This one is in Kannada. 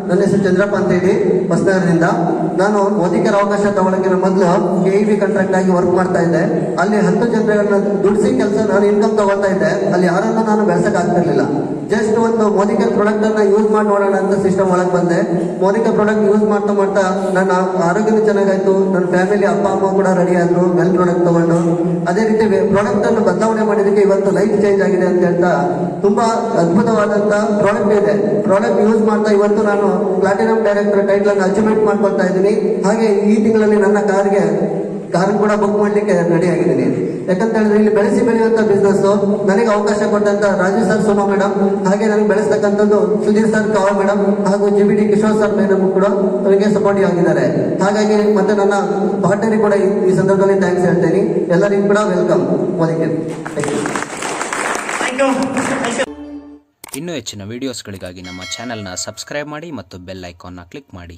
ನನ್ನ ಹೆಸರು ಚಂದ್ರಪ್ಪ ಅಂತ ಹೇಳಿ ಹೊಸನಗರದಿಂದ. ನಾನು ಮೋದಿಕರ ಅವಕಾಶ ತಗೊಳ್ಳೋಕ್ಕಿಂತ ಮೊದಲು KEB ಕಾಂಟ್ರಾಕ್ಟ್ ಆಗಿ ವರ್ಕ್ ಮಾಡ್ತಾ ಇದ್ದೆ. ಅಲ್ಲಿ 10 ಜನರನ್ನ ದುಡಿಸಿ ಕೆಲಸ ನಾನು ಇನ್ಕಮ್ ತಗೊಳ್ತಾ ಇದ್ದೆ. ಅಲ್ಲಿ ಯಾರನ್ನು ನಾನು ಬೆಳೆಸಕ್ ಆಗ್ತಿರ್ಲಿಲ್ಲ. ಜಸ್ಟ್ ಒಂದು ಮೋದಿಕರ್ ಪ್ರಾಡಕ್ಟ್ ಅನ್ನ ಯೂಸ್ ಮಾಡಿ ನೋಡೋಣ ಅಂತ ಸಿಸ್ಟಮ್ ಒಳಗೆ ಬಂದೆ. ಮೋದಿಕರ್ ಪ್ರಾಡಕ್ಟ್ ಯೂಸ್ ಮಾಡ್ತಾ ಮಾಡ್ತಾ ನನ್ನ ಆರೋಗ್ಯನೂ ಚೆನ್ನಾಗಾಯ್ತು. ನನ್ನ ಫ್ಯಾಮಿಲಿ ಅಪ್ಪ ಅಮ್ಮ ಕೂಡ ರೆಡಿ ಆದ್ರು ವೆಲ್ ಪ್ರಾಡಕ್ಟ್ ತಗೊಂಡು. ಅದೇ ರೀತಿ ಪ್ರಾಡಕ್ಟ್ ಅನ್ನು ಬದಲಾವಣೆ ಮಾಡಿದಕ್ಕೆ ಇವತ್ತು ಲೈಫ್ ಚೇಂಜ್ ಆಗಿದೆ ಅಂತ ಹೇಳ್ತಾ ತುಂಬಾ ಅದ್ಭುತವಾದಂತ ಪ್ರಾಡಕ್ಟ್ ಇದೆ. ಪ್ರಾಡಕ್ಟ್ ಯೂಸ್ ಮಾಡ್ತಾ ಇವತ್ತು ನಾನು ಪ್ಲಾಟಿನಂ ಡೈರೆಕ್ಟರ್ ಟೈಟಲ್ ಅನ್ನು ಅಚೀವ್ಮೆಂಟ್ ಮಾಡ್ಕೊಳ್ತಾ ಇದ್ದೀನಿ. ಹಾಗೆ ಈ ತಿಂಗಳಲ್ಲಿ ನನ್ನ ಕಾರ್ ಕೂಡ ಬುಕ್ ಮಾಡ್ಲಿಕ್ಕೆ ರೆಡಿ ಆಗಿದ್ದೀನಿ. ಯಾಕಂತ ಹೇಳಿದ್ರೆ ಇಲ್ಲಿ ಬೆಳೆಯುವಂತ ಬಿಸ್ನೆಸ್ ನನಗೆ ಅವಕಾಶ ಕೊಟ್ಟಂತ ರಾಜು ಸರ್, ಸುಮಾ ಮೇಡಮ್, ಹಾಗೆ ನನಗೆ ಬೆಳೆಸ್ತಕ್ಕಂಥದ್ದು ಸುಧೀರ್ ಸರ್, ಕವಾ ಮೇಡಮ್ ಹಾಗೂ GBD ಕಿಶೋರ್ ಸರ್ ಮೇಡಮ್ ಕೂಡ ನನಗೆ ಸಪೋರ್ಟಿವ್ ಆಗಿದ್ದಾರೆ. ಹಾಗಾಗಿ ಮತ್ತೆ ನನ್ನ ಪಾರ್ಟ್ನರಿಗೆ ಕೂಡ ಈ ಸಂದರ್ಭದಲ್ಲಿ ಥ್ಯಾಂಕ್ಸ್ ಹೇಳ್ತೇನೆ. ಎಲ್ಲರಿಗೂ ಕೂಡ ವೆಲ್ಕಮ್ ಮೋದಿಗೆ. ಇನ್ನೂ ಹೆಚ್ಚಿನ ವಿಡಿಯೋಸ್ಗಳಿಗಾಗಿ ನಮ್ಮ ಚಾನೆಲ್ನ ಸಬ್ಸ್ಕ್ರೈಬ್ ಮಾಡಿ ಮತ್ತು ಬೆಲ್ ಐಕಾನ್ನ ಕ್ಲಿಕ್ ಮಾಡಿ.